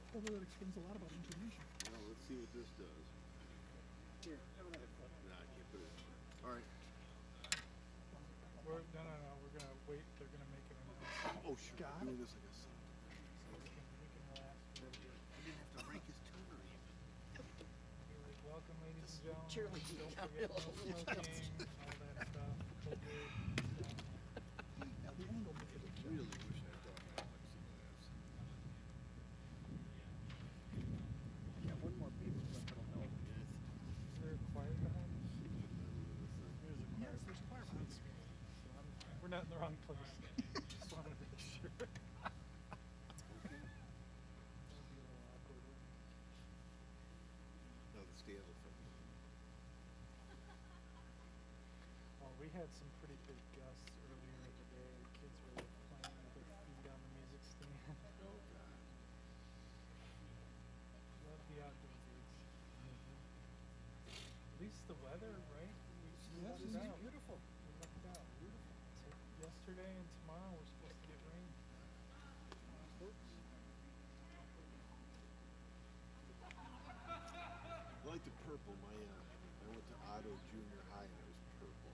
Although that explains a lot about intonation. Well, let's see what this does. Here, have another clip. Nah, I can't put it in. All right. No. We're gonna wait. They're gonna make it. Oh, shoot. I'm doing this like a son. So we can relax. I didn't have to break his tune or anything. Welcome, ladies and gentlemen. Cheerleading. Don't forget no smoking, all that stuff. COVID stuff. Now the angle makes a big I really wish I thought I had like some laughs. Yeah, one more beat, but I don't know. Is there a choir behind us? Yes, there's a choir behind us. We're not in the wrong place. Just wanted to make sure. That'd be a little awkward. No, the scale of it. Well, we had some pretty big gusts earlier in the day. Kids were playing with their feet on the music stand. Oh, God. Love the outdoor gigs. At least the weather, right? Yes, this is beautiful. We lucked out. Beautiful. So yesterday and tomorrow we're supposed to get rain. I like the purple. I went to Otto Junior High and it was purple.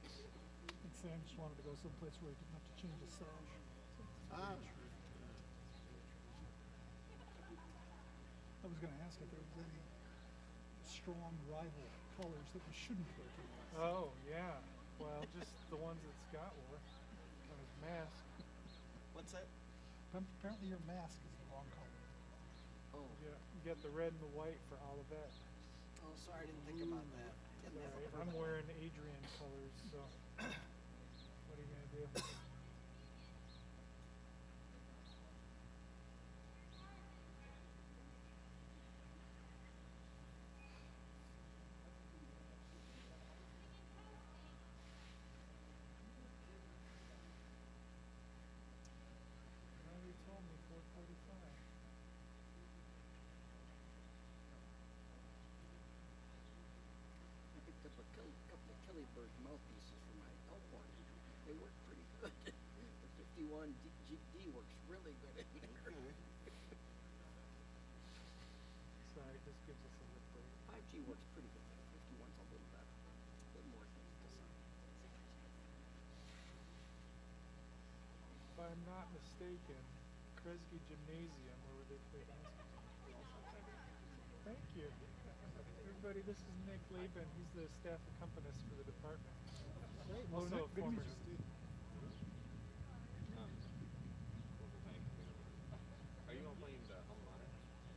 So And Sam just wanted to go someplace where he didn't have to change his sash. I was going to ask if there was any strong rival colors that we shouldn't wear to the class. Oh, yeah. Well, just the ones that Scott wore on his mask. What's that? Apparently your mask is the wrong color. Oh. Yeah, you got the red and the white for Olivet. Oh, sorry, I didn't think about that. Didn't have a Sorry, I'm purple. wearing Adrian colors, so what are you gonna do? Well, you told me 4:45. I picked up a couple of Kellyberg mouthpieces for my Elkhorn. They work pretty good. The 51 D works really good in there. Sorry, this gives us a little break. 5G works pretty good. 51's a little better. A little more things to say. If I'm not mistaken, Kresge Gymnasium, where they play basketball. Thank you. Everybody, this is Nick Laban. He's the staff accompanist for the department. Great. Well, Also a Nick, good to former meet you. student. Are you all playing the alma mater?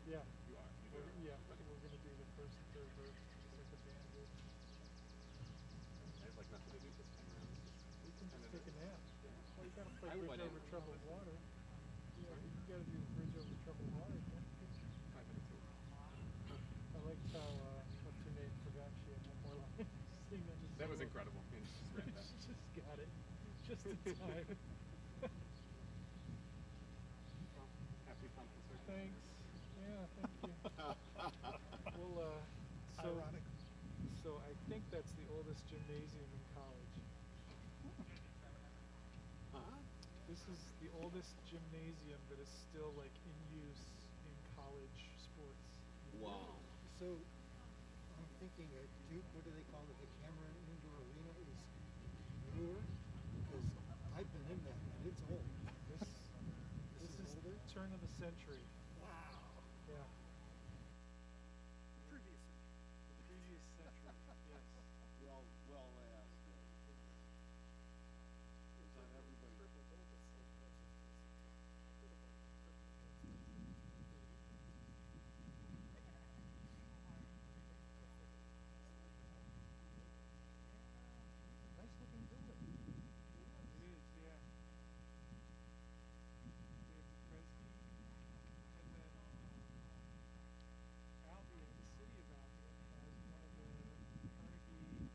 Yeah. You are. You We're, do. yeah, we're going to do the first and third verse, just like the band did. I have like nothing to do this time around. We can just take a nap. Well, you got to play I Bridge went Over in. Troubled Water. Yeah, you got to do Bridge Over Troubled Water. thank you. Well, Ironic. so I think that's the oldest gymnasium in college. Huh? This is the oldest gymnasium that is still like in use in college sports. Wow. So, I'm thinking at Duke, what do they call it? The Cameron Indoor Arena is newer? Because I've been in that and it's old. This is is older? turn of the century. Wow. Yeah. Previous. The previous century. Yes. Well asked. It's on everybody's. Nice looking building. It is, yeah. David Kresge, and then Albion, the city of Albion, has one of the Carnegie.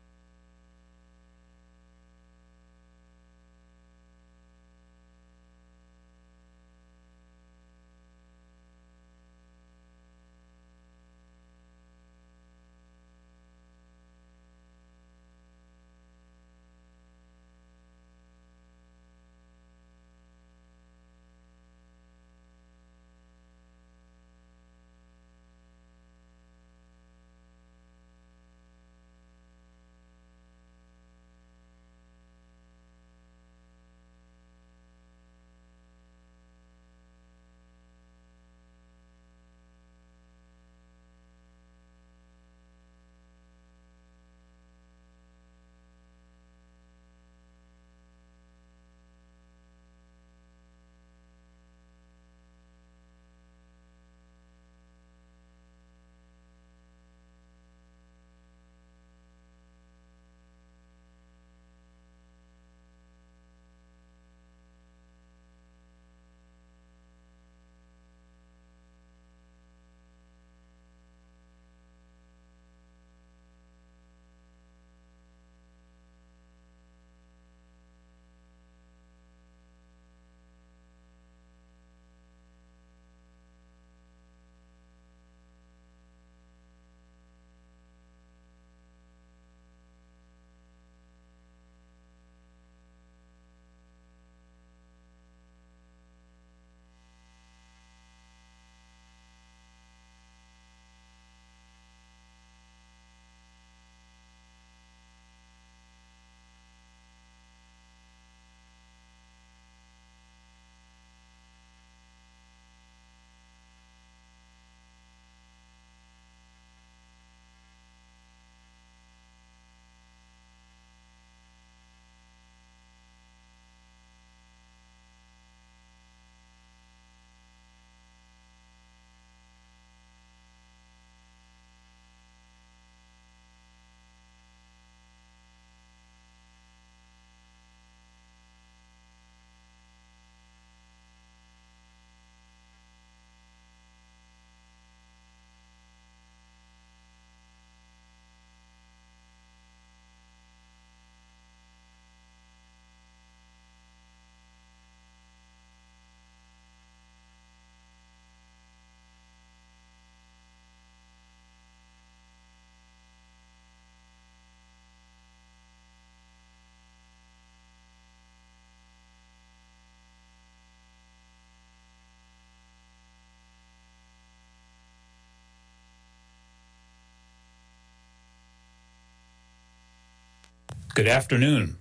Good afternoon.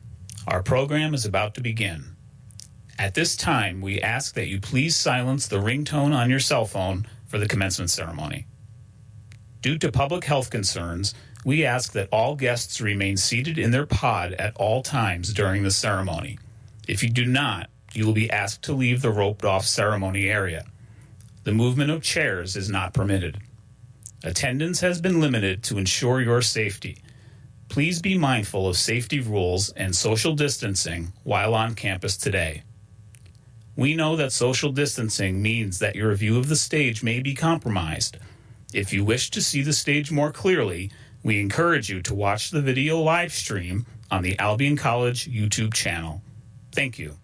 Our program is about to begin. At this time, we ask that you please silence the ringtone on your cell phone for the commencement ceremony. Due to public health concerns, we ask that all guests remain seated in their pod at all times during the ceremony. If you do not, you will be asked to leave the roped-off ceremony area. The movement of chairs is not permitted. Attendance has been limited to ensure your safety. Please be mindful of safety rules and social distancing while on campus today. We know that social distancing means that your view of the stage may be compromised. If you wish to see the stage more clearly, we encourage you to watch the video live stream on the Albion College YouTube channel. Thank you.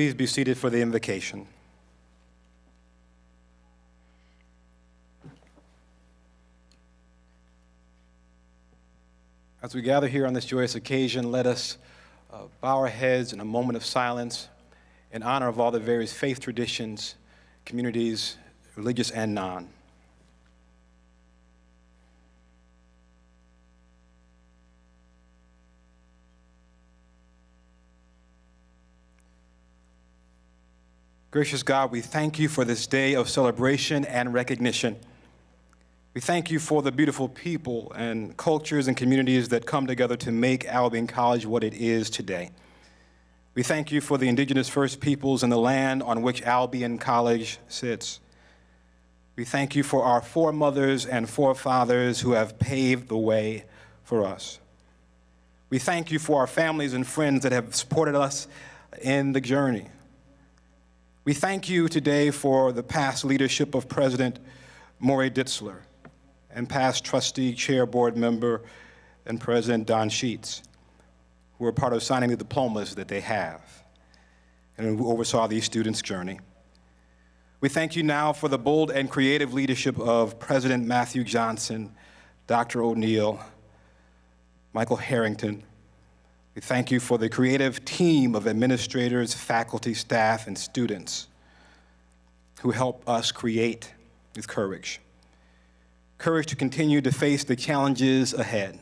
Please be seated for the invocation. As we gather here on this joyous occasion, let us bow our heads in a moment of silence in honor of all the various faith traditions, communities, religious and non. Gracious God, we thank you for this day of celebration and recognition. We thank you for the beautiful people and cultures and communities that come together to make Albion College what it is today. We thank you for the indigenous First Peoples in the land on which Albion College sits. We thank you for our foremothers and forefathers who have paved the way for us. We thank you for our families and friends that have supported us in the journey. We thank you today for the past leadership of President Morey Ditzler and past trustee, chair, board member, and President Don Sheets, who are part of signing the diplomas that they have and who oversaw these students' journey. We thank you now for the bold and creative leadership of President Matthew Johnson, Dr. O'Neill, Michael Harrington. We thank you for the creative team of administrators, faculty, staff, and students who help us create with courage. Courage to continue to face the challenges ahead.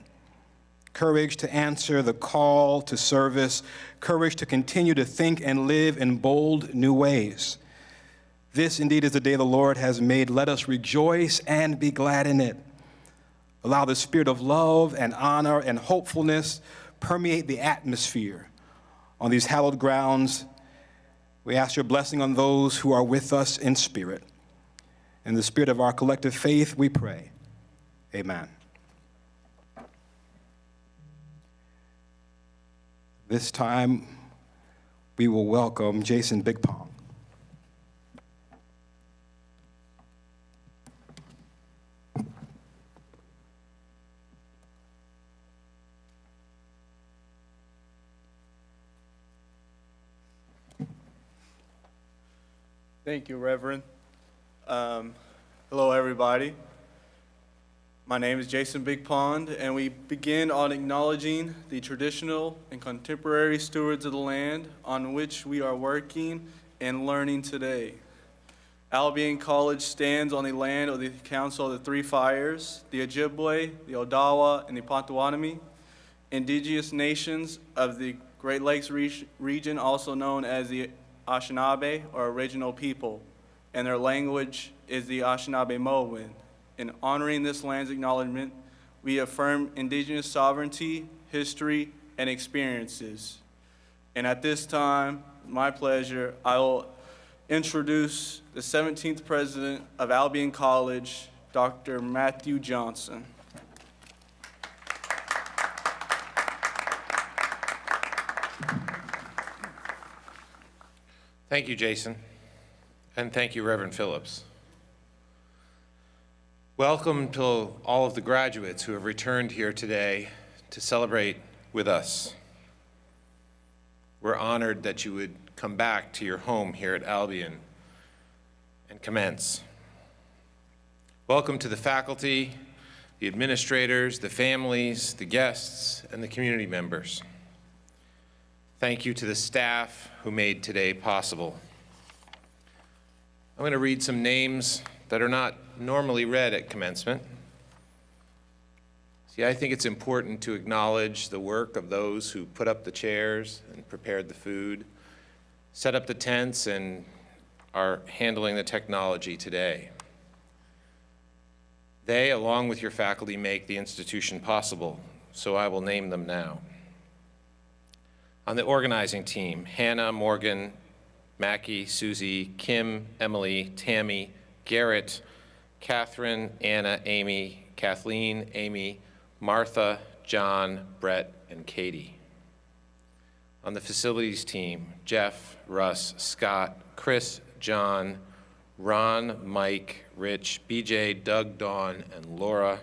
Courage to answer the call to service. Courage to continue to think and live in bold new ways. This indeed is the day the Lord has made. Let us rejoice and be glad in it. Allow the spirit of love and honor and hopefulness permeate the atmosphere on these hallowed grounds. We ask your blessing on those who are with us in spirit. In the spirit of our collective faith, we pray. Amen. This time, we will welcome Jason Bigpong. Thank you, Reverend. Hello, everybody. My name is Jason Bigpond, and we begin on acknowledging the traditional and contemporary stewards of the land on which we are working and learning today. Albion College stands on the land of the Council of the Three Fires, the Ojibwe, the Odawa, and the Potawatomi, indigenous nations of the Great Lakes region, also known as the Anishinaabe, or original people, and their language is the Anishinaabe-Moan. In honoring this land's acknowledgement, we affirm indigenous sovereignty, history, and experiences. And at this time, my pleasure, I will introduce the 17th president of Albion College, Dr. Matthew Johnson. Thank you, Jason, and thank you, Reverend Phillips. Welcome to all of the graduates who have returned here today to celebrate with us. We're honored that you would come back to your home here at Albion and commence. Welcome to the faculty, the administrators, the families, the guests, and the community members. Thank you to the staff who made today possible. I'm going to read some names that are not normally read at commencement. See, I think it's important to acknowledge the work of those who put up the chairs and prepared the food, set up the tents, and are handling the technology today. They, along with your faculty, make the institution possible, so I will name them now. On the organizing team, Hannah, Morgan, Mackie, Susie, Kim, Emily, Tammy, Garrett, Catherine, Anna, Amy, Kathleen, Amy, Martha, John, Brett, and Katie. On the facilities team, Jeff, Russ, Scott, Chris, John, Ron, Mike, Rich, BJ, Doug, Dawn, and Laura,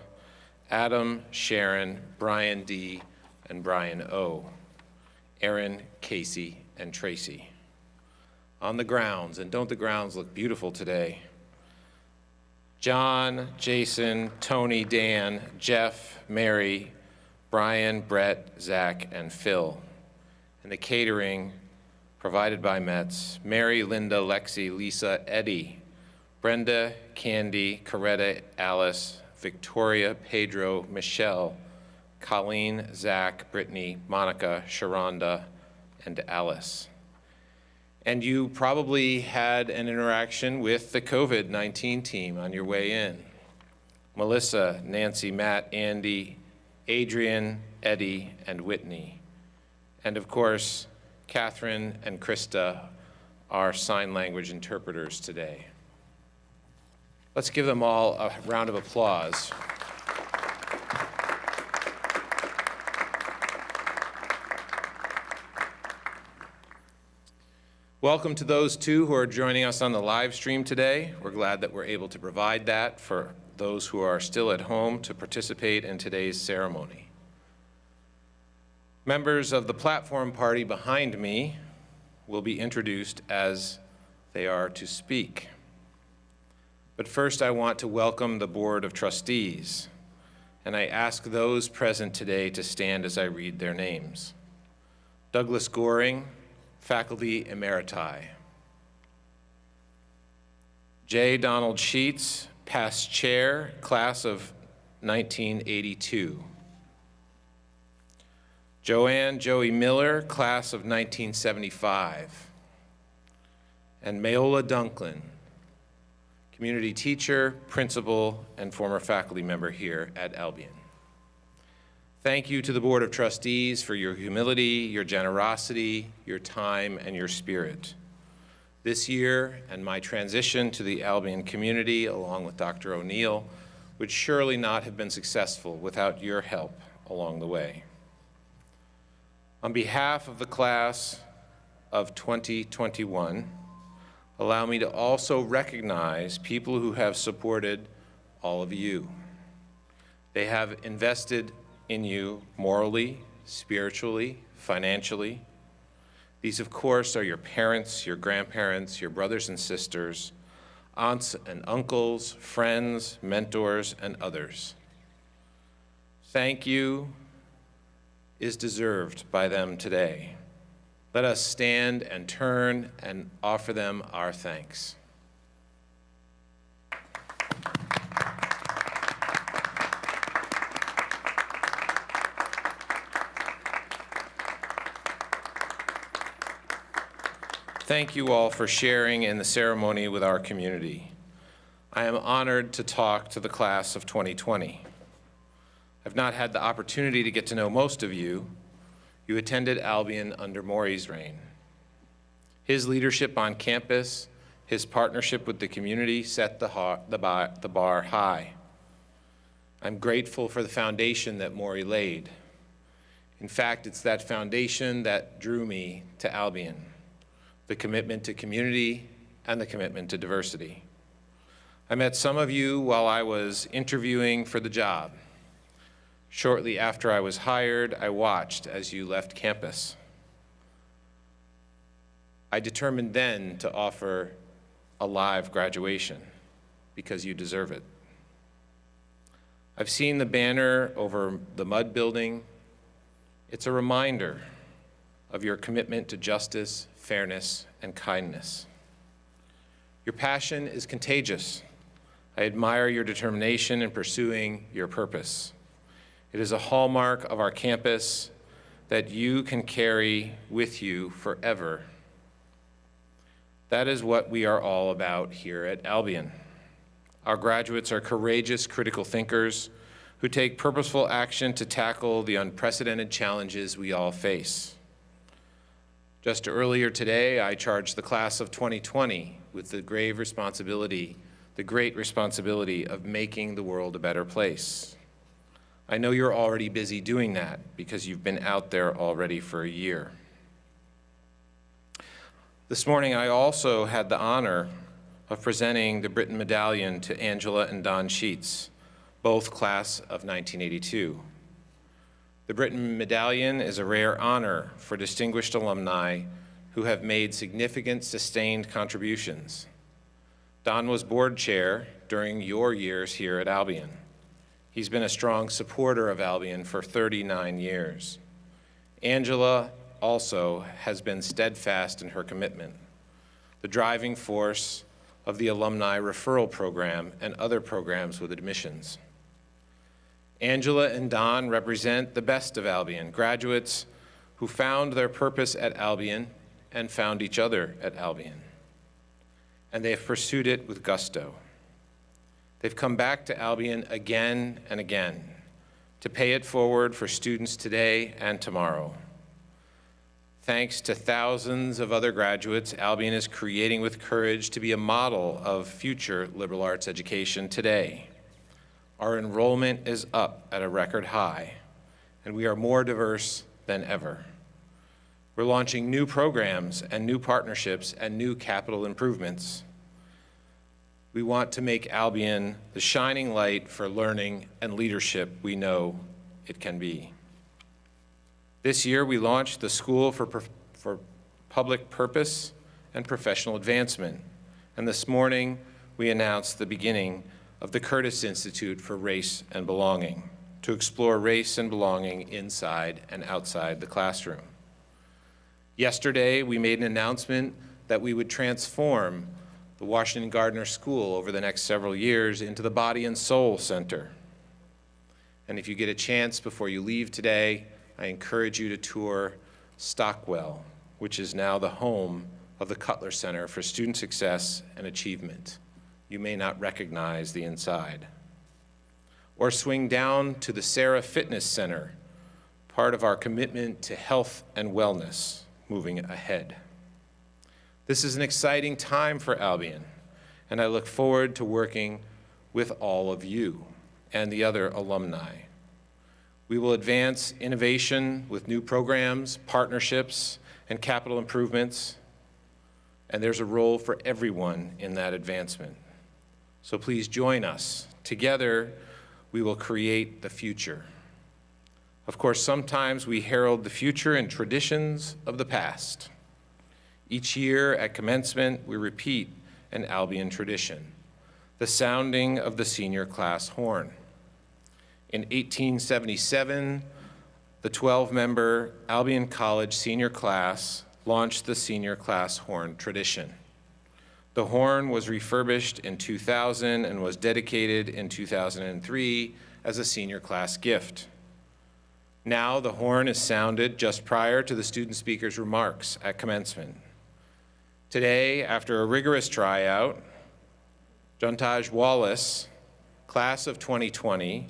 Adam, Sharon, Brian D., and Brian O., Aaron, Casey, and Tracy. on the grounds, and don't the grounds look beautiful today? John, Jason, Tony, Dan, Jeff, Mary, Brian, Brett, Zach, and Phil. And the catering provided by Metz, Mary, Linda, Lexi, Lisa, Eddie, Brenda, Candy, Coretta, Alice, Victoria, Pedro, Michelle, Colleen, Zach, Brittany, Monica, Sharonda, and Alice. And you probably had an interaction with the COVID-19 team on your way in. Melissa, Nancy, Matt, Andy, Adrian, Eddie, and Whitney. And of course, Catherine and Krista, our sign language interpreters today. Let's give them all a round of applause. Welcome to those two who are joining us on the live stream today. We're glad that we're able to provide that for those who are still at home to participate in today's ceremony. Members of the platform party behind me will be introduced as they are to speak. But first, I want to welcome the Board of Trustees, and I ask those present today to stand as I read their names. Douglas Goring, Faculty Emeriti. J. Donald Sheets, past chair, class of 1982. Joanne Joey Miller, class of 1975. And Mayola Dunklin, community teacher, principal, and former faculty member here at Albion. Thank you to the Board of Trustees for your humility, your generosity, your time, and your spirit. This year and my transition to the Albion community, along with Dr. O'Neill, would surely not have been successful without your help along the way. On behalf of the class of 2021, allow me to also recognize people who have supported all of you. They have invested in you morally, spiritually, financially. These, of course, are your parents, your grandparents, your brothers and sisters, aunts and uncles, friends, mentors, and others. Thank you is deserved by them today. Let us stand and turn and offer them our thanks. Thank you all for sharing in the ceremony with our community. I am honored to talk to the class of 2020. I've not had the opportunity to get to know most of you. You attended Albion under Maury's reign. His leadership on campus, his partnership with the community set the bar high. I'm grateful for the foundation that Maury laid. In fact, it's that foundation that drew me to Albion. The commitment to community, and the commitment to diversity. I met some of you while I was interviewing for the job. Shortly after I was hired, I watched as you left campus. I determined then to offer a live graduation because you deserve it. I've seen the banner over the Mud Building. It's a reminder of your commitment to justice, fairness, and kindness. Your passion is contagious. I admire your determination in pursuing your purpose. It is a hallmark of our campus that you can carry with you forever. That is what we are all about here at Albion. Our graduates are courageous, critical thinkers who take purposeful action to tackle the unprecedented challenges we all face. Just earlier today, I charged the class of 2020 with the great responsibility of making the world a better place. I know you're already busy doing that because you've been out there already for a year. This morning, I also had the honor of presenting the Britton Medallion to Angela and Don Sheets, both class of 1982. The Britton Medallion is a rare honor for distinguished alumni who have made significant sustained contributions. Don was board chair during your years here at Albion. He's been a strong supporter of Albion for 39 years. Angela also has been steadfast in her commitment, the driving force of the alumni referral program and other programs with admissions. Angela and Don represent the best of Albion, graduates who found their purpose at Albion and found each other at Albion. And they have pursued it with gusto. They've come back to Albion again and again to pay it forward for students today and tomorrow. Thanks to thousands of other graduates, Albion is creating with courage to be a model of future liberal arts education today. Our enrollment is up at a record high, and we are more diverse than ever. We're launching new programs and new partnerships and new capital improvements. We want to make Albion the shining light for learning and leadership we know it can be. This year, we launched the School for Public Purpose and Professional Advancement, and this morning, we announced the beginning of the Curtis Institute for Race and Belonging to explore race and belonging inside and outside the classroom. Yesterday, we made an announcement that we would transform the Washington Gardner School over the next several years into the Body and Soul Center. And if you get a chance before you leave today, I encourage you to tour Stockwell, which is now the home of the Cutler Center for Student Success and Achievement. You may not recognize the inside. Or swing down to the Sarah Fitness Center, part of our commitment to health and wellness moving ahead. This is an exciting time for Albion, and I look forward to working with all of you and the other alumni. We will advance innovation with new programs, partnerships, and capital improvements, and there's a role for everyone in that advancement. So please join us. Together, we will create the future. Of course, sometimes we herald the future in traditions of the past. Each year at commencement, we repeat an Albion tradition, the sounding of the senior class horn. In 1877, the 12-member Albion College Senior Class launched the senior class horn tradition. The horn was refurbished in 2000 and was dedicated in 2003 as a senior class gift. Now the horn is sounded just prior to the student speaker's remarks at commencement. Today, after a rigorous tryout, Jontaj Wallace, class of 2020,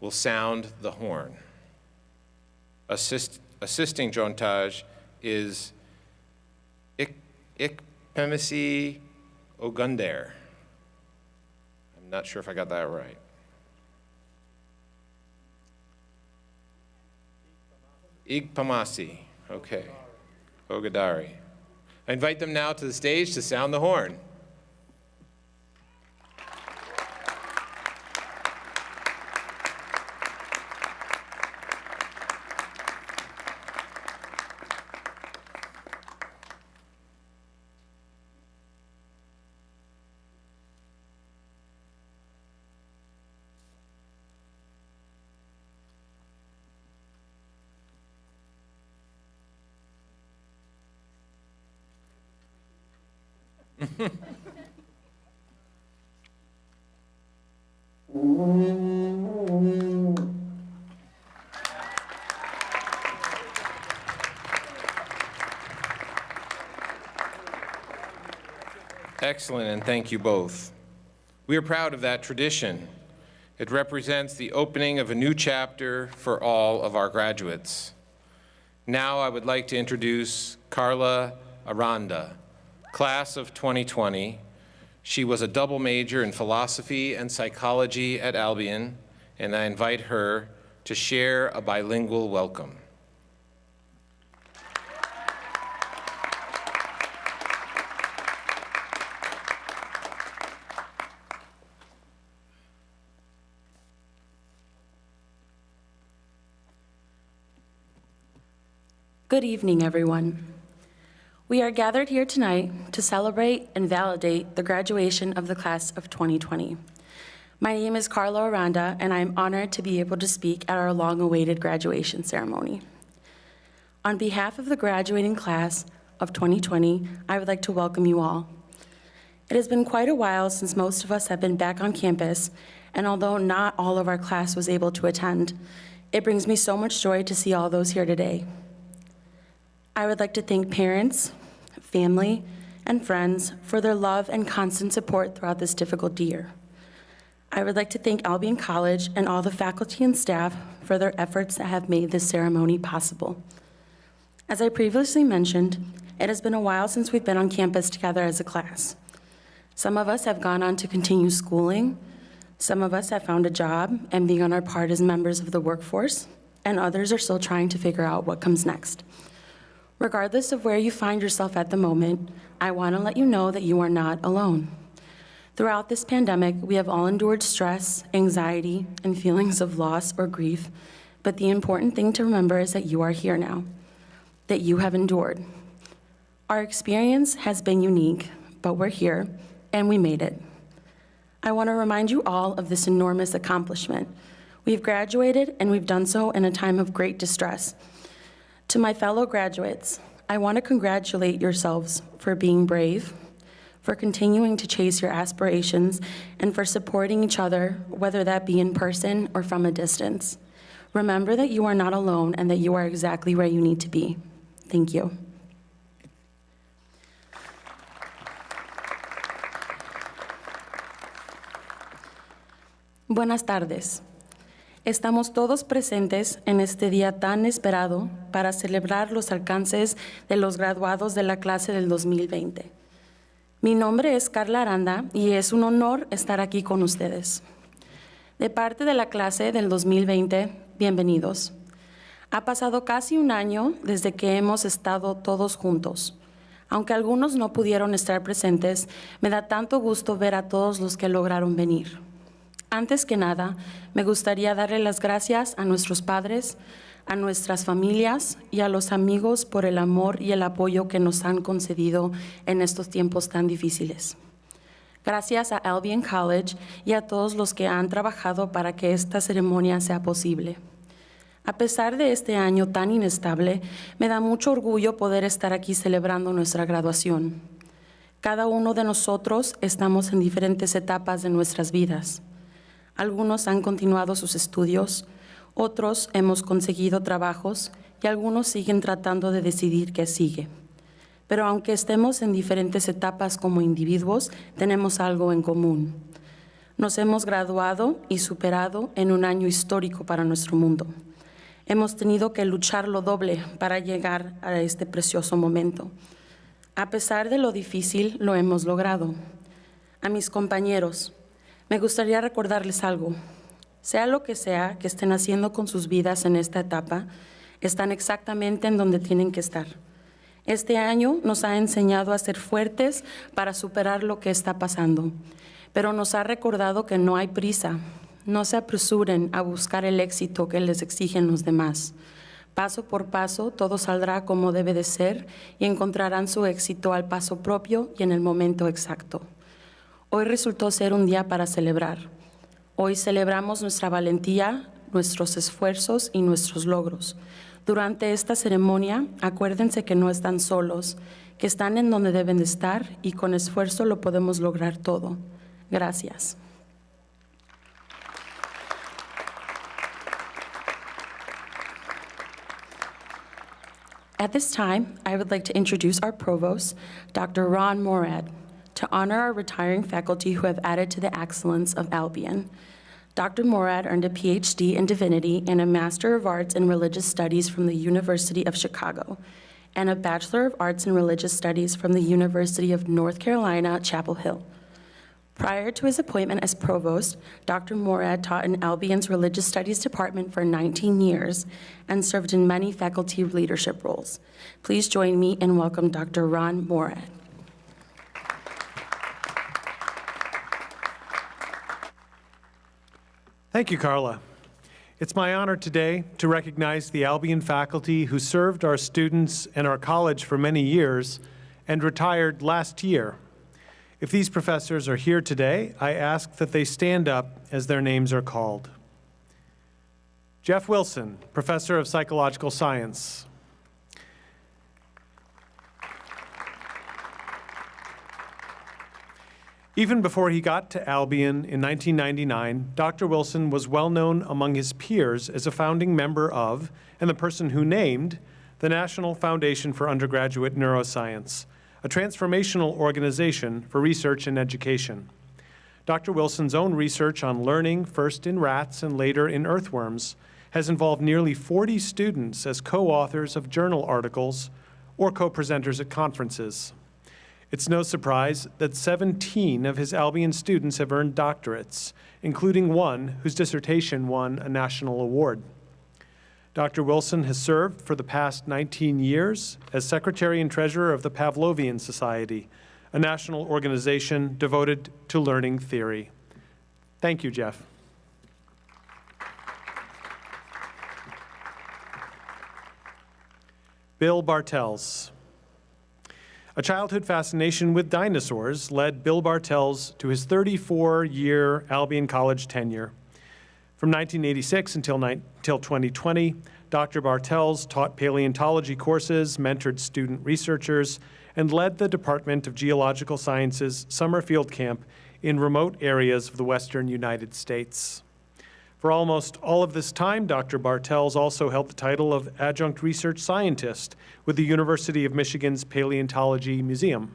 will sound the horn. Assisting Jontaj is Ikpemisi Ogundair. I'm not sure if I got that right. Igpamasi, okay. Ogadari. I invite them now to the stage to sound the horn. Excellent, and thank you both. We are proud of that tradition. It represents the opening of a new chapter for all of our graduates. Now I would like to introduce Carla Aranda, class of 2020. She was a double major in philosophy and psychology at Albion, and I invite her to share a bilingual welcome. Good evening, everyone. We are gathered here tonight to celebrate and validate the graduation of the class of 2020. My name is Carla Aranda, and I am honored to be able to speak at our long-awaited graduation ceremony. On behalf of the graduating class of 2020, I would like to welcome you all. It has been quite a while since most of us have been back on campus, and although not all of our class was able to attend, it brings me so much joy to see all those here today. I would like to thank parents, family, and friends for their love and constant support throughout this difficult year. I would like to thank Albion College and all the faculty and staff for their efforts that have made this ceremony possible. As I previously mentioned, it has been a while since we've been on campus together as a class. Some of us have gone on to continue schooling, some of us have found a job and begun our part as members of the workforce, and others are still trying to figure out what comes next. Regardless of where you find yourself at the moment, I want to let you know that you are not alone. Throughout this pandemic, we have all endured stress, anxiety, and feelings of loss or grief, but the important thing to remember is that you are here now, that you have endured. Our experience has been unique, but we're here, and we made it. I want to remind you all of this enormous accomplishment. We've graduated, and we've done so in a time of great distress. To my fellow graduates, I want to congratulate yourselves for being brave, for continuing to chase your aspirations, and for supporting each other, whether that be in person or from a distance. Remember that you are not alone and that you are exactly where you need to be. Thank you. Buenas tardes. Estamos todos presentes en este día tan esperado para celebrar los alcances de los graduados de la clase del 2020. Mi nombre es Carla Aranda y es un honor estar aquí con ustedes. De parte de la clase del 2020, bienvenidos. Ha pasado casi un año desde que hemos estado todos juntos. Aunque algunos no pudieron estar presentes, me da tanto gusto ver a todos los que lograron venir. Antes que nada, me gustaría darle las gracias a nuestros padres, a nuestras familias y a los amigos por el amor y el apoyo que nos han concedido en estos tiempos tan difíciles. Gracias a Albion College y a todos los que han trabajado para que esta ceremonia sea posible. A pesar de este año tan inestable, me da mucho orgullo poder estar aquí celebrando nuestra graduación. Cada uno de nosotros estamos en diferentes etapas de nuestras vidas. Algunos han continuado sus estudios, otros hemos conseguido trabajos y algunos siguen tratando de decidir qué sigue. Pero aunque estemos en diferentes etapas como individuos, tenemos algo en común. Nos hemos graduado y superado en un año histórico para nuestro mundo. Hemos tenido que luchar lo doble para llegar a este precioso momento. A pesar de lo difícil, lo hemos logrado. A mis compañeros, me gustaría recordarles algo. Sea lo que sea que estén haciendo con sus vidas en esta etapa, están exactamente en donde tienen que estar. Este año nos ha enseñado a ser fuertes para superar lo que está pasando, pero nos ha recordado que no hay prisa. No se apresuren a buscar el éxito que les exigen los demás. Paso por paso, todo saldrá como debe de ser y encontrarán su éxito al paso propio y en el momento exacto. Hoy resultó ser un día para celebrar. Hoy celebramos nuestra valentía, nuestros esfuerzos y nuestros logros. Durante esta ceremonia, acuérdense que no están solos, que están en donde deben de estar y con esfuerzo lo podemos lograr todo. Gracias. At this time, I would like to introduce our provost, Dr. Ron Morad, to honor our retiring faculty who have added to the excellence of Albion. Dr. Morad earned a PhD in Divinity and a Master of Arts in Religious Studies from the University of Chicago, and a Bachelor of Arts in Religious Studies from the University of North Carolina, Chapel Hill. Prior to his appointment as provost, Dr. Morad taught in Albion's Religious Studies Department for 19 years and served in many faculty leadership roles. Please join me in welcome Dr. Ron Morad. Thank you, Carla. It's my honor today to recognize the Albion faculty who served our students and our college for many years and retired last year. If these professors are here today, I ask that they stand up as their names are called. Jeff Wilson, Professor of Psychological Science. Even before he got to Albion in 1999, Dr. Wilson was well known among his peers as a founding member of, and the person who named, the National Foundation for Undergraduate Neuroscience, a transformational organization for research and education. Dr. Wilson's own research on learning, first in rats and later in earthworms, has involved nearly 40 students as co-authors of journal articles or co-presenters at conferences. It's no surprise that 17 of his Albion students have earned doctorates, including one whose dissertation won a national award. Dr. Wilson has served for the past 19 years as Secretary and Treasurer of the Pavlovian Society, a national organization devoted to learning theory. Thank you, Jeff. Bill Bartels. A childhood fascination with dinosaurs led Bill Bartels to his 34-year Albion College tenure. From 1986 until 2020, Dr. Bartels taught paleontology courses, mentored student researchers, and led the Department of Geological Sciences summer field camp in remote areas of the western United States. For almost all of this time, Dr. Bartels also held the title of Adjunct Research Scientist with the University of Michigan's Paleontology Museum.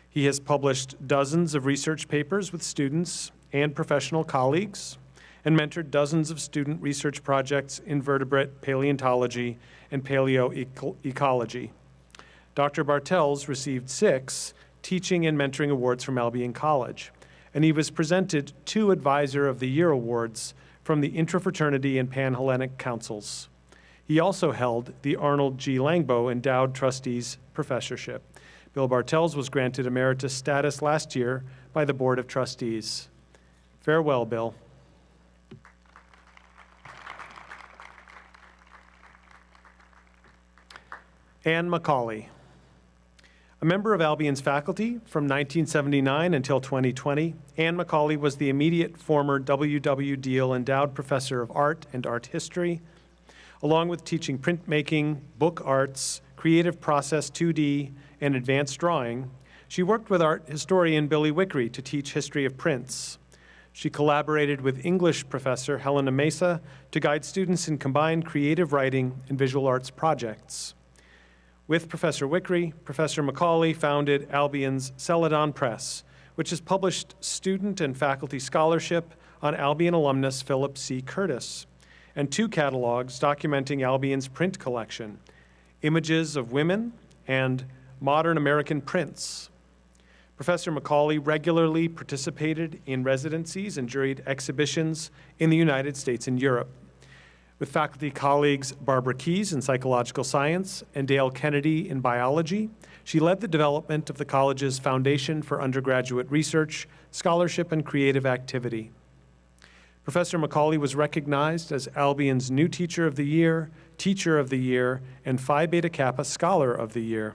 He has published dozens of research papers with students and professional colleagues, and mentored dozens of student research projects in vertebrate paleontology and paleoecology. Dr. Bartels received 6 teaching and mentoring awards from Albion College, and he was presented 2 Advisor of the Year awards from the Intrafraternity and Pan-Hellenic Councils. He also held the Arnold G. Langbo Endowed Trustees Professorship. Bill Bartels was granted emeritus status last year by the Board of Trustees. Farewell, Bill. Anne Macaulay. A member of Albion's faculty from 1979 until 2020, Anne Macaulay was the immediate former W.W. Deal Endowed Professor of Art and Art History, along with teaching printmaking, book arts, creative process 2D, and advanced drawing. She worked with art historian Billy Wickery to teach history of prints. She collaborated with English professor Helena Mesa to guide students in combined creative writing and visual arts projects. With Professor Wickery, Professor Macaulay founded Albion's Celadon Press, which has published student and faculty scholarship on Albion alumnus Philip C. Curtis, and 2 catalogs documenting Albion's print collection, Images of Women and Modern American Prints. Professor Macaulay regularly participated in residencies and juried exhibitions in the United States and Europe. With faculty colleagues Barbara Keyes in psychological science and Dale Kennedy in biology, she led the development of the college's Foundation for Undergraduate Research, Scholarship, and Creative Activity. Professor Macaulay was recognized as Albion's New Teacher of the Year, and Phi Beta Kappa Scholar of the Year.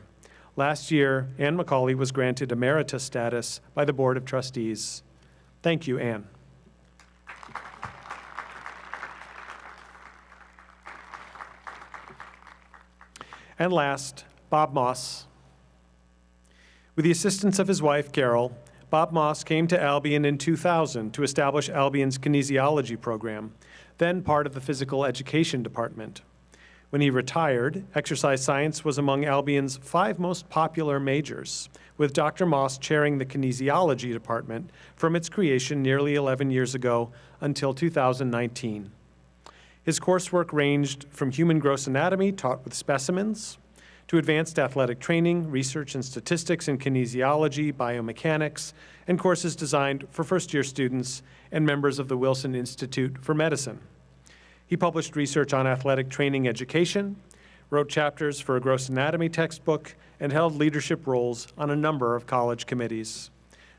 Last year, Anne Macaulay was granted emeritus status by the Board of Trustees. Thank you, Anne. And last, Bob Moss. With the assistance of his wife, Carol, Bob Moss came to Albion in 2000 to establish Albion's kinesiology program, then part of the physical education department. When he retired, exercise science was among Albion's 5 most popular majors, with Dr. Moss chairing the kinesiology department from its creation nearly 11 years ago until 2019. His coursework ranged from human gross anatomy taught with specimens to advanced athletic training, research and statistics in kinesiology, biomechanics, and courses designed for first-year students and members of the Wilson Institute for Medicine. He published research on athletic training education, wrote chapters for a gross anatomy textbook, and held leadership roles on a number of college committees.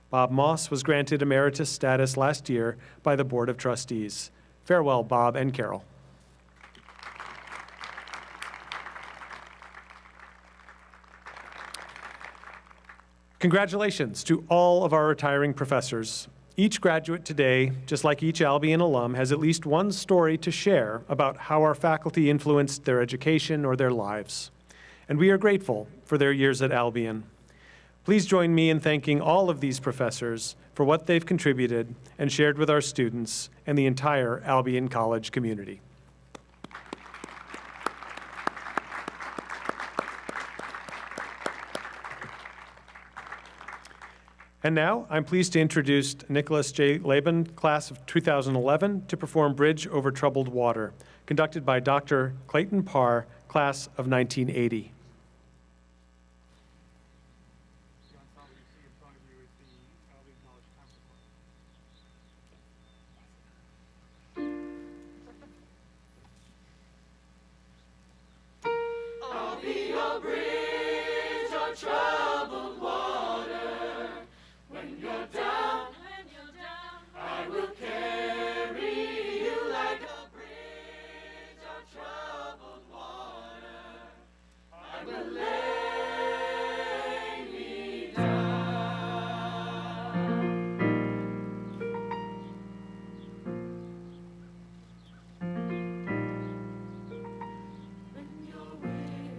Bob Moss was granted emeritus status last year by the Board of Trustees. Farewell, Bob and Carol. Congratulations to all of our retiring professors. Each graduate today, just like each Albion alum, has at least one story to share about how our faculty influenced their education or their lives. And we are grateful for their years at Albion. Please join me in thanking all of these professors for what they've contributed and shared with our students and the entire Albion College community. And now, I'm pleased to introduce Nicholas J. Laban, class of 2011, to perform Bridge Over Troubled Water, conducted by Dr. Clayton Parr, class of 1980. I'll be your bridge on troubled water. When you're down, I will carry you like a bridge on troubled water. I will lay me down. When you're weary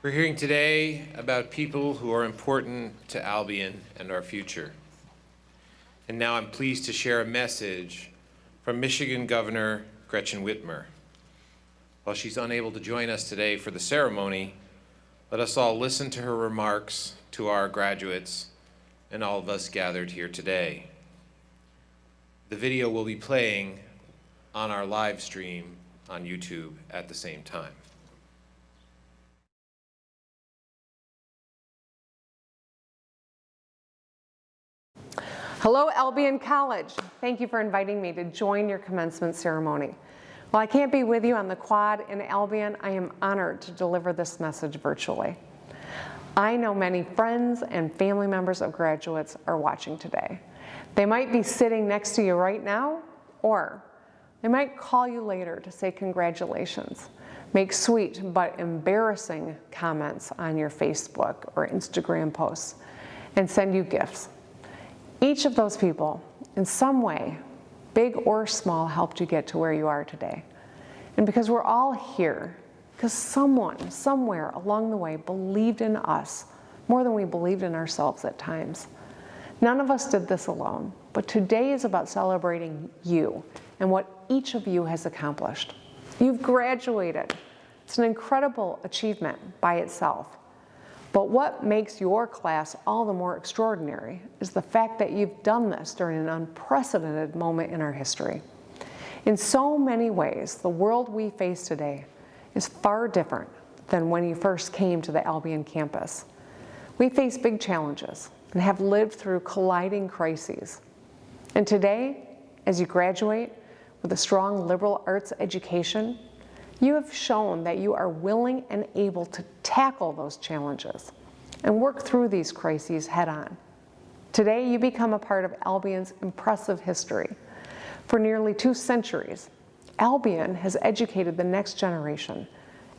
We're hearing today about people who are important to Albion and our future. And now I'm pleased to share a message from Michigan Governor Gretchen Whitmer. While she's unable to join us today for the ceremony, let us all listen to her remarks to our graduates and all of us gathered here today. The video will be playing on our live stream on YouTube at the same time. Hello, Albion College. Thank you for inviting me to join your commencement ceremony. While I can't be with you on the quad in Albion, I am honored to deliver this message virtually. I know many friends and family members of graduates are watching today. They might be sitting next to you right now, or they might call you later to say congratulations, make sweet but embarrassing comments on your Facebook or Instagram posts, and send you gifts. Each of those people, in some way, big or small, helped you get to where you are today. And because we're all here, because someone, somewhere along the way believed in us more than we believed in ourselves at times. None of us did this alone, but today is about celebrating you and what each of you has accomplished. You've graduated. It's an incredible achievement by itself. But what makes your class all the more extraordinary is the fact that you've done this during an unprecedented moment in our history. In so many ways, the world we face today is far different than when you first came to the Albion campus. We face big challenges and have lived through colliding crises. And today, as you graduate with a strong liberal arts education, you have shown that you are willing and able to tackle those challenges and work through these crises head on. Today, you become a part of Albion's impressive history. For nearly 2 centuries, Albion has educated the next generation,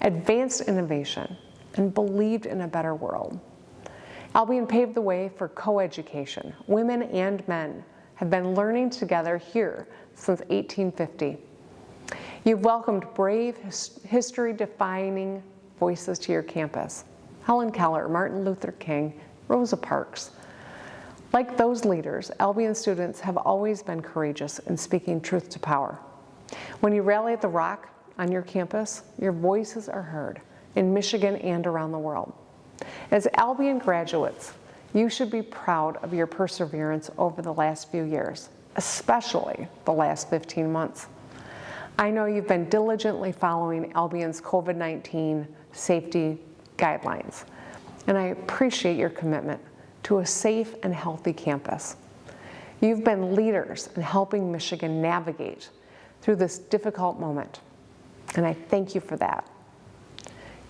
advanced innovation, and believed in a better world. Albion paved the way for co-education. Women and men have been learning together here since 1850. You've welcomed brave, history-defining voices to your campus. Helen Keller, Martin Luther King, Rosa Parks. Like those leaders, Albion students have always been courageous in speaking truth to power. When you rally at the Rock on your campus, your voices are heard in Michigan and around the world. As Albion graduates, you should be proud of your perseverance over the last few years, especially the last 15 months. I know you've been diligently following Albion's COVID-19 safety guidelines, and I appreciate your commitment to a safe and healthy campus. You've been leaders in helping Michigan navigate through this difficult moment, and I thank you for that.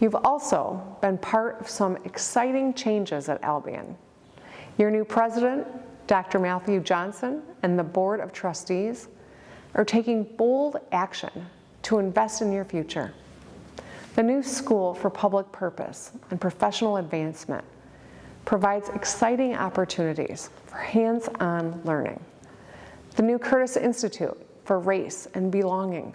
You've also been part of some exciting changes at Albion. Your new president, Dr. Matthew Johnson, and the Board of Trustees are taking bold action to invest in your future. The new School for Public Purpose and Professional Advancement provides exciting opportunities for hands-on learning. The new Curtis Institute for Race and Belonging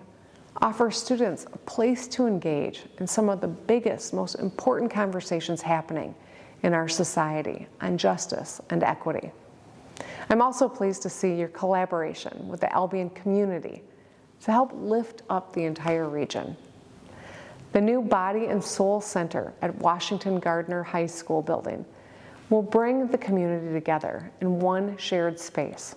offers students a place to engage in some of the biggest, most important conversations happening in our society on justice and equity. I'm also pleased to see your collaboration with the Albion community to help lift up the entire region. The new Body and Soul Center at Washington Gardner High School building will bring the community together in one shared space.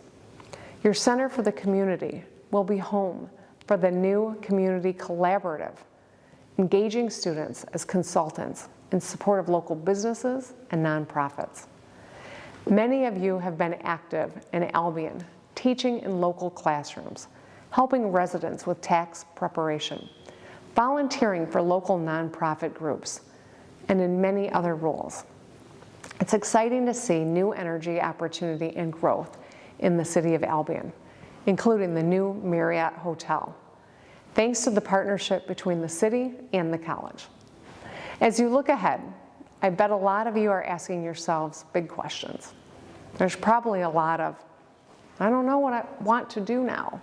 Your Center for the Community will be home for the new Community Collaborative, engaging students as consultants in support of local businesses and nonprofits. Many of you have been active in Albion, teaching in local classrooms, helping residents with tax preparation, volunteering for local nonprofit groups, and in many other roles. It's exciting to see new energy, opportunity, and growth in the city of Albion, including the new Marriott Hotel, thanks to the partnership between the city and the college. As you look ahead, I bet a lot of you are asking yourselves big questions. There's probably a lot of, I don't know what I want to do now.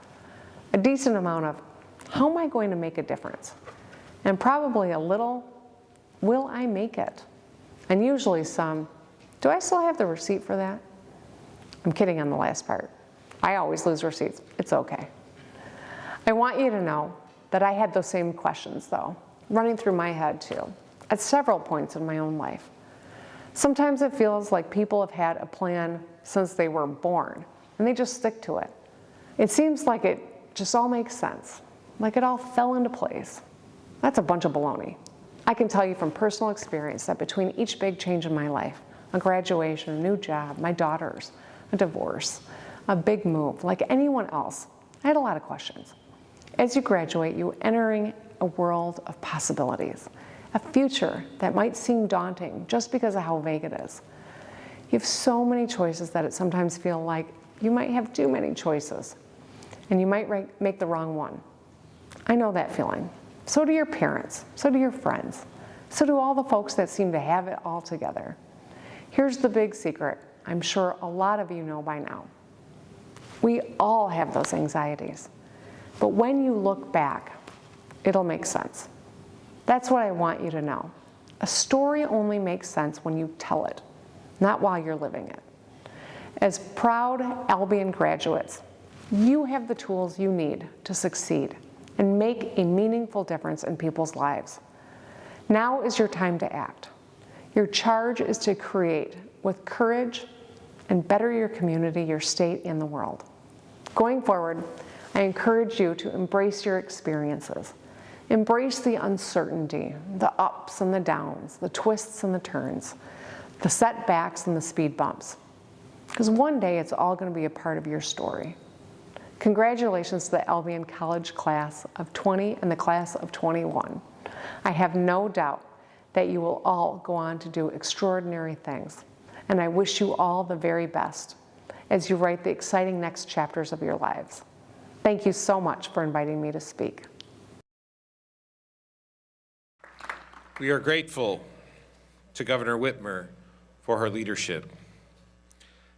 A decent amount of, how am I going to make a difference? And probably a little, will I I make it? And usually some, do I still have the receipt for that? I'm kidding on the last part. I always lose receipts. It's okay. I want you to know that I had those same questions, though, running through my head, too, at several points in my own life. Sometimes it feels like people have had a plan since they were born, and they just stick to it. It seems like it just all makes sense, like it all fell into place. That's a bunch of baloney. I can tell you from personal experience that between each big change in my life, a graduation, a new job, my daughters, a divorce, a big move, like anyone else, I had a lot of questions. As you graduate, you're entering a world of possibilities, a future that might seem daunting just because of how vague it is. You have so many choices that it sometimes feels like you might have too many choices, and you might make the wrong one. I know that feeling. So do your parents, so do your friends, so do all the folks that seem to have it all together. Here's the big secret I'm sure a lot of you know by now. We all have those anxieties. But when you look back, it'll make sense. That's what I want you to know. A story only makes sense when you tell it, not while you're living it. As proud Albion graduates, you have the tools you need to succeed and make a meaningful difference in people's lives. Now is your time to act. Your charge is to create with courage and better your community, your state, and the world. Going forward, I encourage you to embrace your experiences. Embrace the uncertainty, the ups and the downs, the twists and the turns, the setbacks and the speed bumps. Because one day it's all going to be a part of your story. Congratulations to the Albion College Class of 20 and the Class of 21. I have no doubt that you will all go on to do extraordinary things. And I wish you all the very best as you write the exciting next chapters of your lives. Thank you so much for inviting me to speak. We are grateful to Governor Whitmer for her leadership,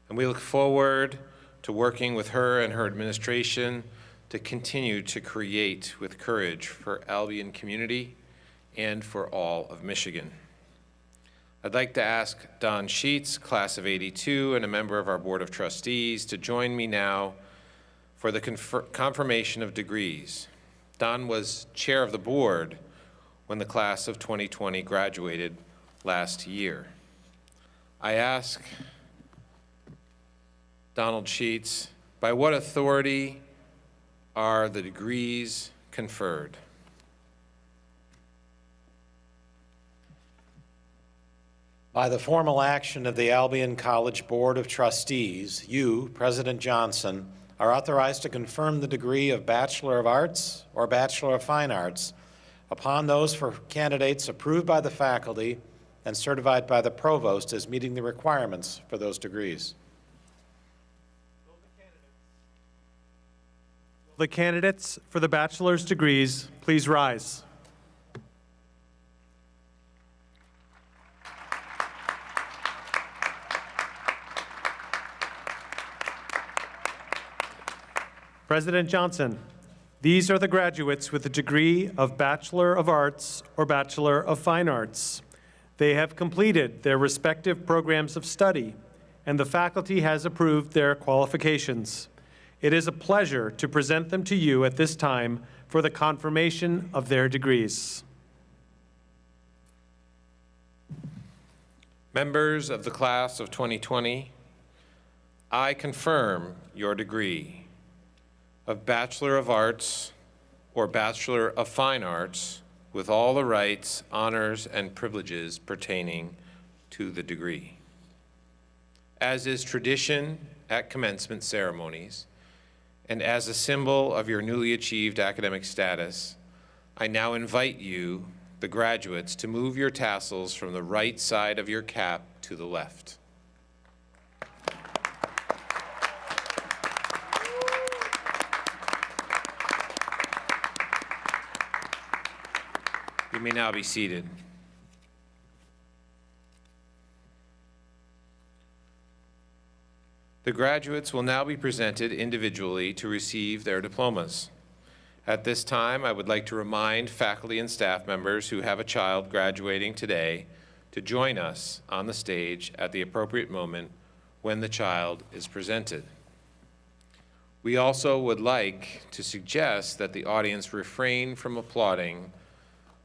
and we look forward to working with her and her administration to continue to create with courage for Albion community and for all of Michigan. I'd like to ask Don Sheets, class of '82 and a member of our Board of Trustees, to join me now for the confirmation of degrees. Don was chair of the board when the class of 2020 graduated last year. I ask Donald Sheets, by what authority are the degrees conferred? By the formal action of the Albion College Board of Trustees, you, President Johnson, are authorized to confirm the degree of Bachelor of Arts or Bachelor of Fine Arts upon those for candidates approved by the faculty and certified by the provost as meeting the requirements for those degrees. The candidates for the bachelor's degrees, please rise. President Johnson, these are the graduates with the degree of Bachelor of Arts or Bachelor of Fine Arts. They have completed their respective programs of study, and the faculty has approved their qualifications. It is a pleasure to present them to you at this time for the confirmation of their degrees. Members of the class of 2020, I confirm your degree of Bachelor of Arts or Bachelor of Fine Arts with all the rights, honors, and privileges pertaining to the degree. As is tradition at commencement ceremonies, and as a symbol of your newly achieved academic status, I now invite you, the graduates, to move your tassels from the right side of your cap to the left. You may now be seated. The graduates will now be presented individually to receive their diplomas. At this time, I would like to remind faculty and staff members who have a child graduating today to join us on the stage at the appropriate moment when the child is presented. We also would like to suggest that the audience refrain from applauding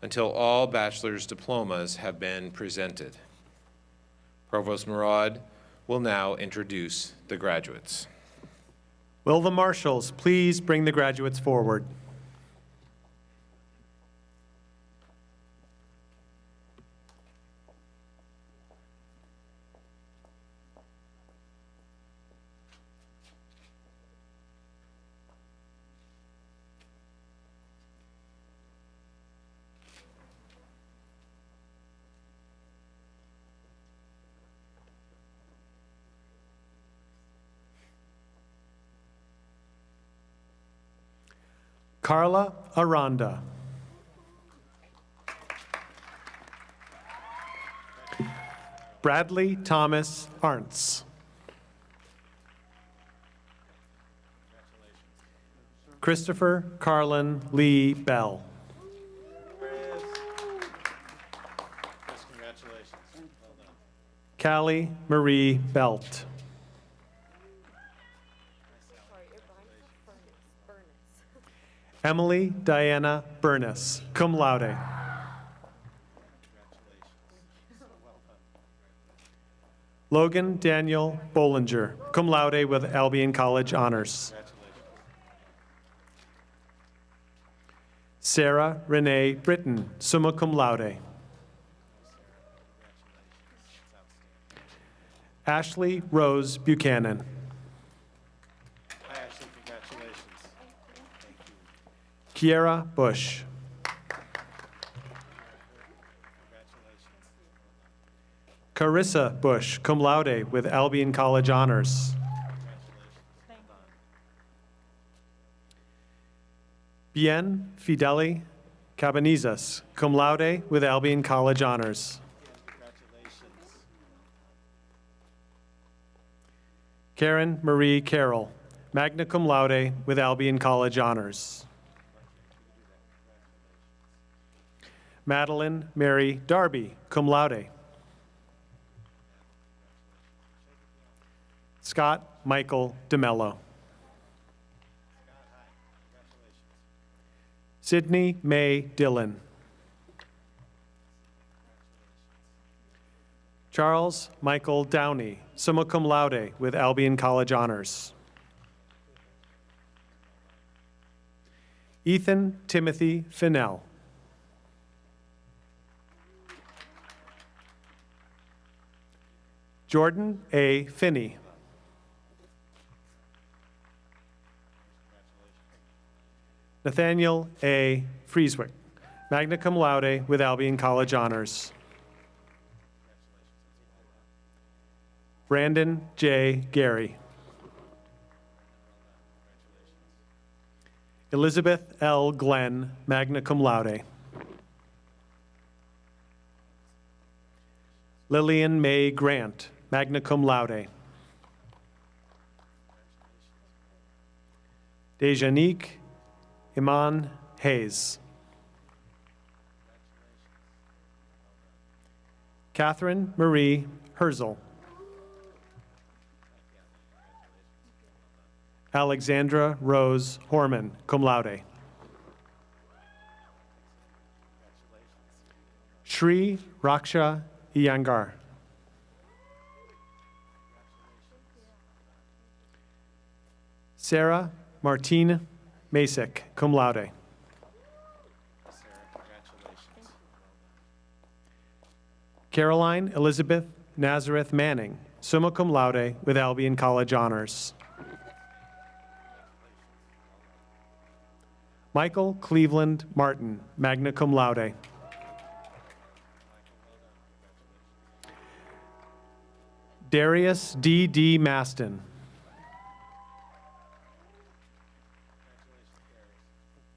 until all bachelor's diplomas have been presented. Provost Murad will now introduce the graduates. Will the marshals please bring the graduates forward? Carla Aranda. Bradley Thomas Arntz. Christopher Carlin Lee Bell. Callie Marie Belt. Emily Diana Burness, cum laude. Logan Daniel Bollinger, cum laude with Albion College honors. Sarah Renee Britton, summa cum laude. Ashley Rose Buchanan. Hi, Ashley, congratulations. Kiera Bush. Carissa Bush, cum laude with Albion College honors. Bien Fideli Cabanizas, cum laude with Albion College honors. Karen Marie Carroll, magna cum laude with Albion College honors. Madeline Mary Darby, cum laude. Scott Michael DeMello. Sydney May Dillon. Charles Michael Downey, summa cum laude with Albion College honors. Ethan Timothy Finnell. Jordan A. Finney. Nathaniel A. Frieswick, magna cum laude with Albion College honors. Brandon J. Gary. Elizabeth L. Glenn, magna cum laude. Lillian May Grant, magna cum laude. Dejanique Iman Hayes. Catherine Marie Herzl. Alexandra Rose Horman, cum laude. Shri Raksha Iyengar. Sarah Martine Masick, cum laude. Caroline Elizabeth Nazareth Manning, summa cum laude with Albion College honors. Michael Cleveland Martin, magna cum laude. Darius D. D. Maston.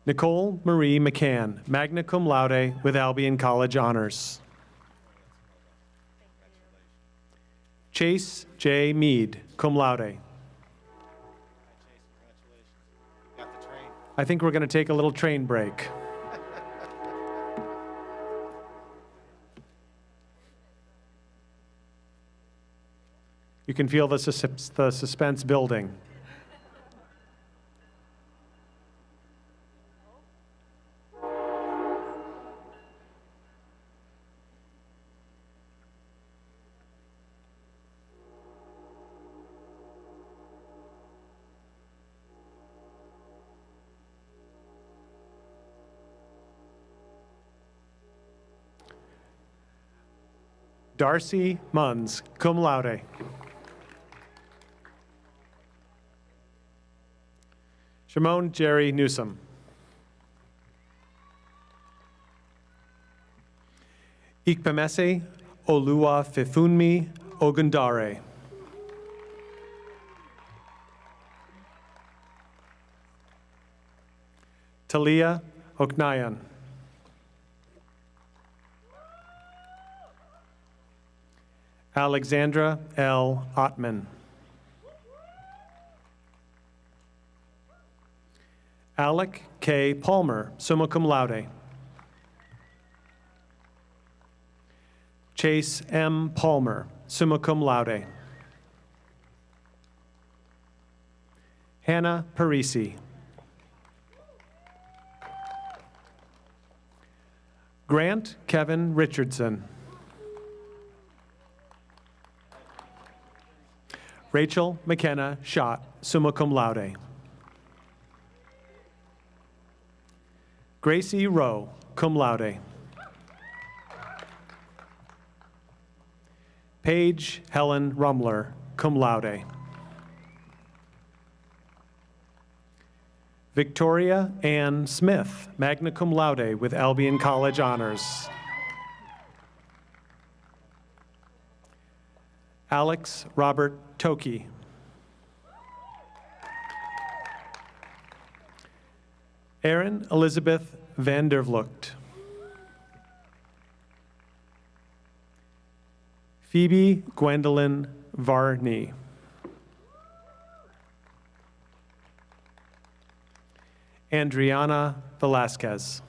Nicole Marie McCann, magna cum laude with Albion College honors. Chase J. Mead, cum laude. I think we're going to take a little train break. You can feel the suspense building. Darcy Munns, cum laude. Shimon Jerry Newsom. Ikpemese Olua Fefunmi Ogundare. Talia Oknayan. Alexandra L. Ottman. Alec K. Palmer, summa cum laude. Chase M. Palmer, summa cum laude. Hannah Parisi. Grant Kevin Richardson. Rachel McKenna Schott, summa cum laude. Gracie Rowe, cum laude. Paige Helen Rumler, cum laude. Victoria Ann Smith, magna cum laude with Albion College honors. Alex Robert Toki. Erin Elizabeth van der Vlucht. Phoebe Gwendolyn Varney. Andriana Velasquez.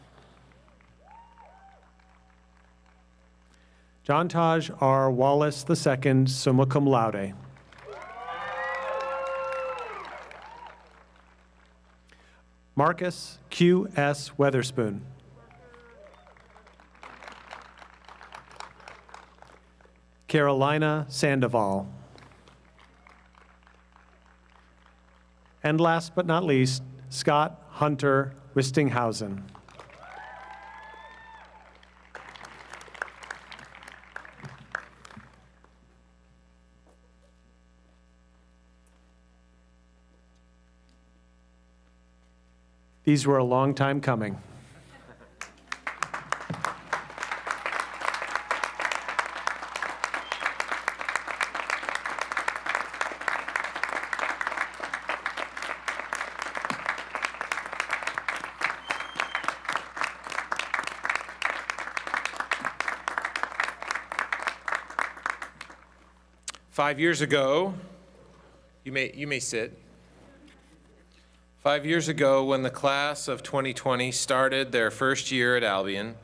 John Taj R. Wallace II, summa cum laude. Marcus Q. S. Weatherspoon. Carolina Sandoval. And last but not least, Scott Hunter Wistinghausen. These were a long time coming. Five years ago, you may sit. 5 years ago, when the class of 2020 started their first year at Albion,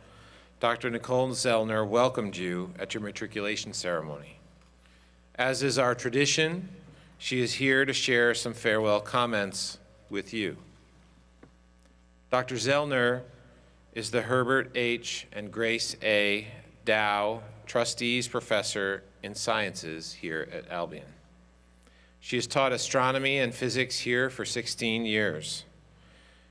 Dr. Nicole Zellner welcomed you at your matriculation ceremony. As is our tradition, she is here to share some farewell comments with you. Dr. Zellner is the Herbert H. and Grace A. Dow Trustees Professor in Sciences here at Albion. She has taught astronomy and physics here for 16 years.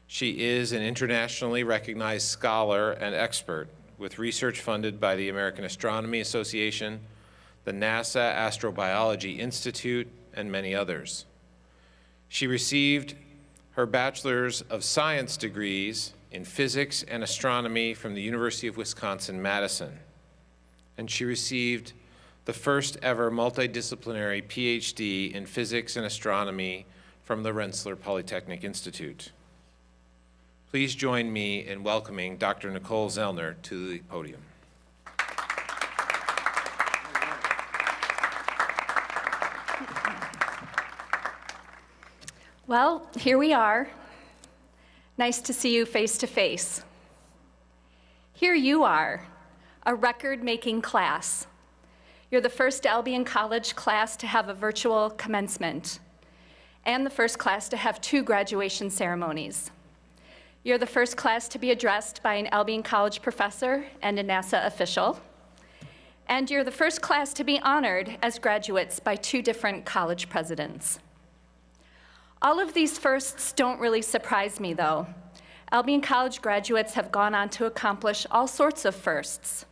She is an internationally recognized scholar and expert with research funded by the American Astronomy Association, the NASA Astrobiology Institute, and many others. She received her Bachelor's of Science degrees in physics and astronomy from the University of Wisconsin-Madison, and she received the first ever multidisciplinary PhD in physics and astronomy from the Rensselaer Polytechnic Institute. Please join me in welcoming Dr. Nicole Zellner to the podium. Well, here we are. Nice to see you face to face. Here you are, a record-making class. You're the first Albion College class to have a virtual commencement, and the first class to have 2 graduation ceremonies. You're the first class to be addressed by an Albion College professor and a NASA official. And you're the first class to be honored as graduates by 2 different college presidents. All of these firsts don't really surprise me, though. Albion College graduates have gone on to accomplish all sorts of firsts.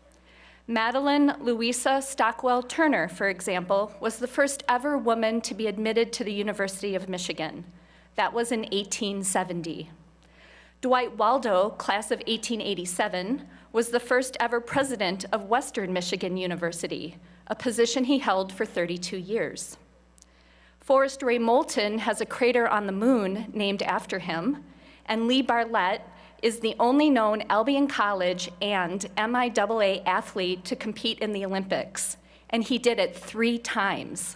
Madeline Louisa Stockwell Turner, for example, was the first ever woman to be admitted to the University of Michigan. That was in 1870. Dwight Waldo, class of 1887, was the first ever president of Western Michigan University, a position he held for 32 years. Forrest Ray Moulton has a crater on the moon named after him, and Lee Bartlett is the only known Albion College and MIAA athlete to compete in the Olympics, and he did it 3 times.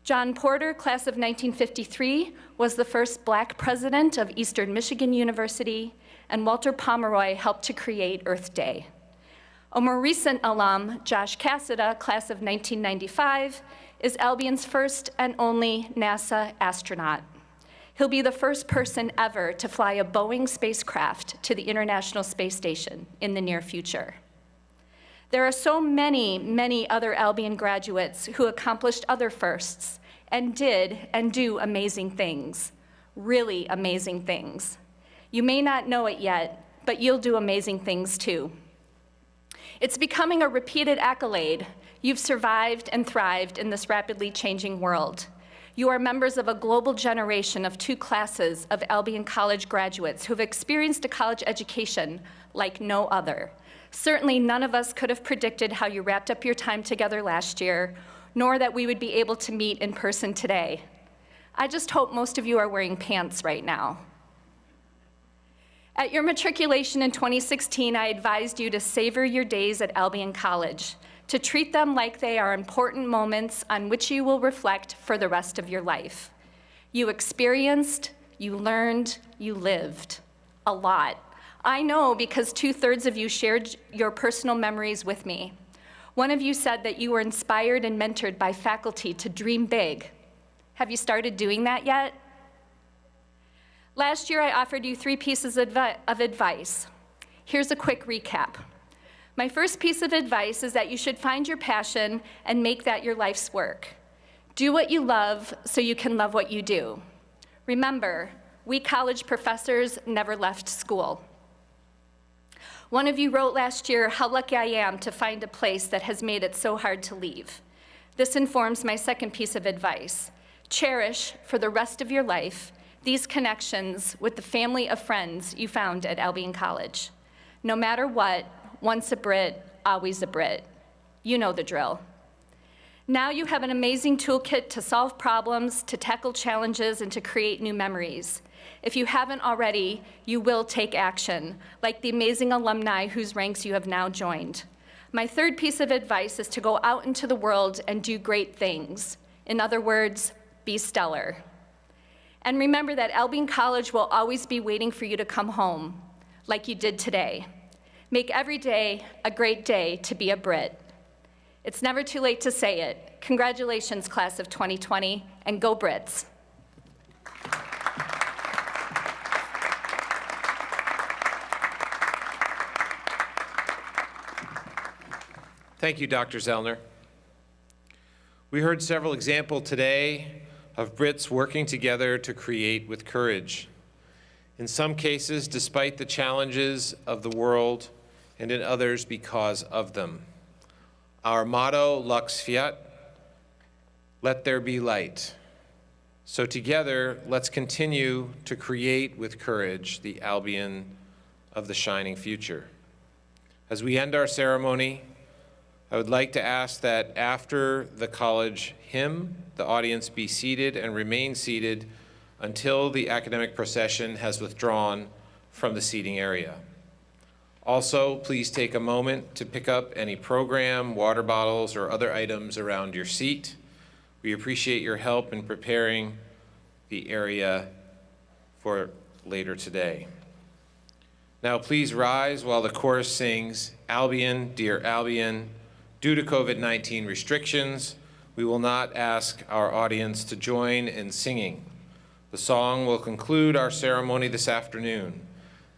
John Porter, class of 1953, was the first Black president of Eastern Michigan University, and Walter Pomeroy helped to create Earth Day. A more recent alum, Josh Cassada, class of 1995, is Albion's first and only NASA astronaut. He'll be the first person ever to fly a Boeing spacecraft to the International Space Station in the near future. There are so many, many other Albion graduates who accomplished other firsts and did and do amazing things, really amazing things. You may not know it yet, but you'll do amazing things too. It's becoming a repeated accolade. You've survived and thrived in this rapidly changing world. You are members of a global generation of 2 classes of Albion College graduates who've experienced a college education like no other. Certainly none of us could have predicted how you wrapped up your time together last year, nor that we would be able to meet in person today. I just hope most of you are wearing pants right now. At your matriculation in 2016, I advised you to savor your days at Albion College, to treat them like they are important moments on which you will reflect for the rest of your life. You experienced, you learned, you lived. A lot. I know because 2/3 of you shared your personal memories with me. One of you said that you were inspired and mentored by faculty to dream big. Have you started doing that yet? Last year, I offered you 3 pieces of advice. Here's a quick recap. My first piece of advice is that you should find your passion and make that your life's work. Do what you love so you can love what you do. Remember, we college professors never left school. One of you wrote last year how lucky I am to find a place that has made it so hard to leave. This informs my second piece of advice. Cherish, for the rest of your life, these connections with the family of friends you found at Albion College. No matter what, once a Brit, always a Brit. You know the drill. Now you have an amazing toolkit to solve problems, to tackle challenges, and to create new memories. If you haven't already, you will take action, like the amazing alumni whose ranks you have now joined. My third piece of advice is to go out into the world and do great things. In other words, be stellar. And remember that Albion College will always be waiting for you to come home, like you did today. Make every day a great day to be a Brit. It's never too late to say it. Congratulations, class of 2020, and go Brits. Thank you, Dr. Zellner. We heard several examples today of Brits working together to create with courage. In some cases, despite the challenges of the world, and in others, because of them. Our motto, Lux Fiat, let there be light. So together, let's continue to create with courage the Albion of the shining future. As we end our ceremony, I would like to ask that after the college hymn, the audience be seated and remain seated until the academic procession has withdrawn from the seating area. Also, please take a moment to pick up any program, water bottles, or other items around your seat. We appreciate your help in preparing the area for later today. Now please rise while the chorus sings, Albion, Dear Albion. Due to COVID-19 restrictions, we will not ask our audience to join in singing. The song will conclude our ceremony this afternoon.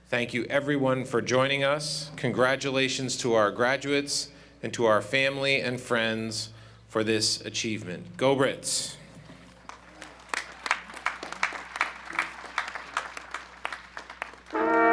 Thank you everyone for joining us. Congratulations to our graduates and to our family and friends for this achievement. Go Brits! Thank you.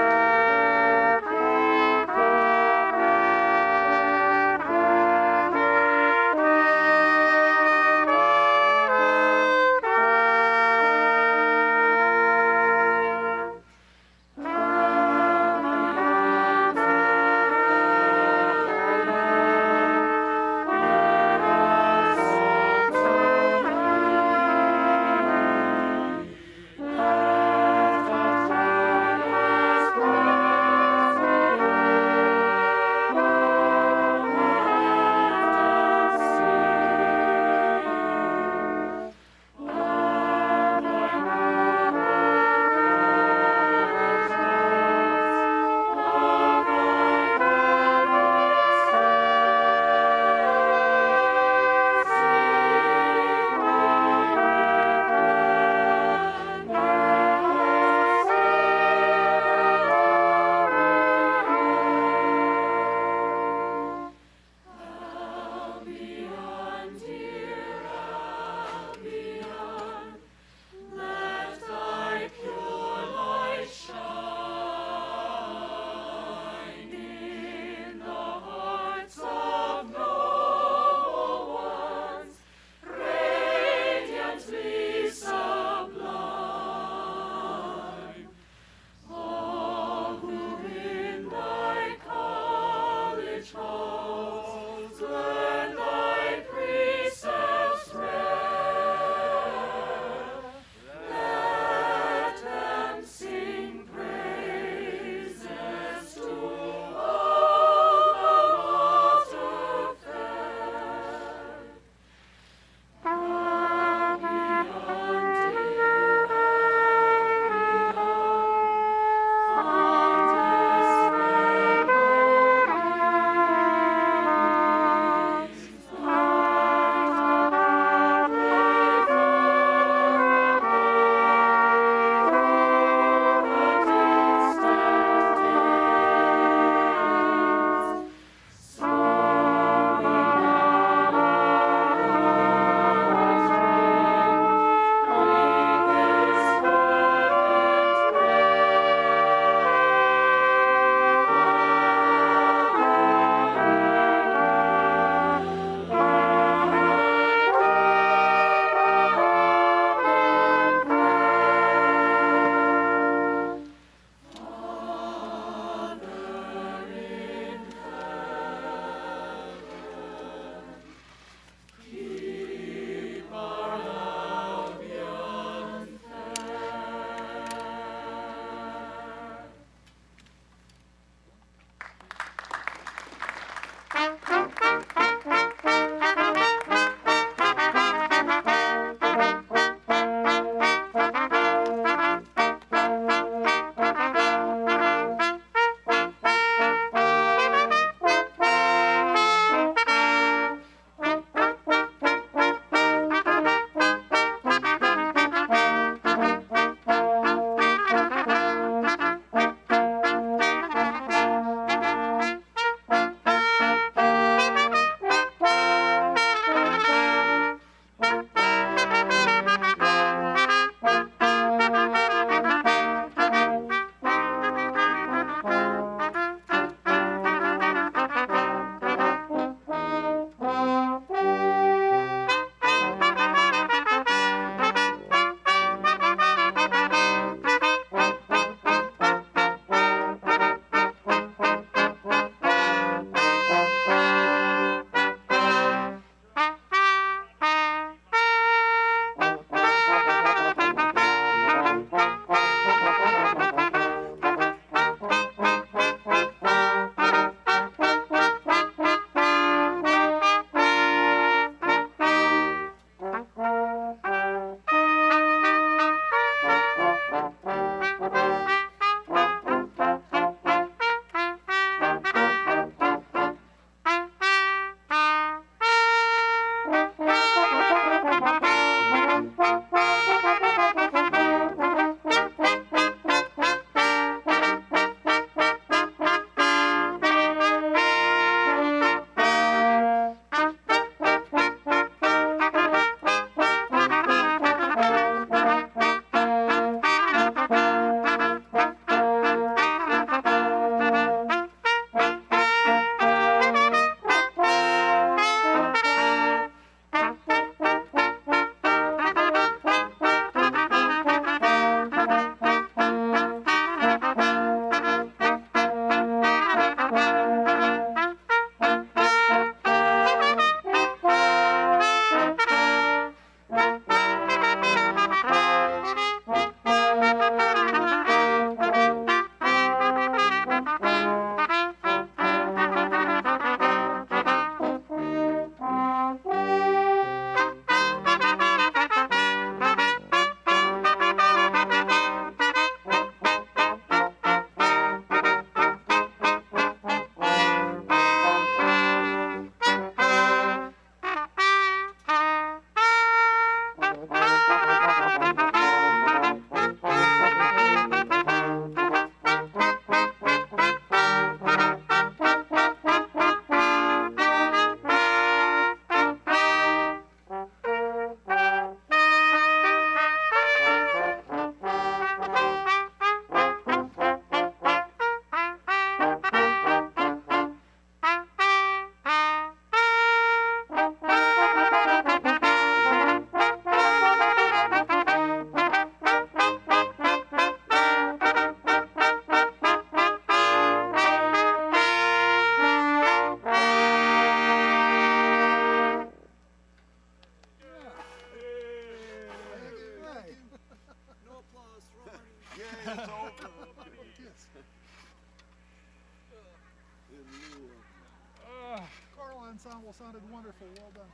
ensemble sounded wonderful. Well done.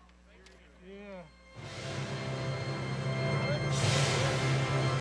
Yeah.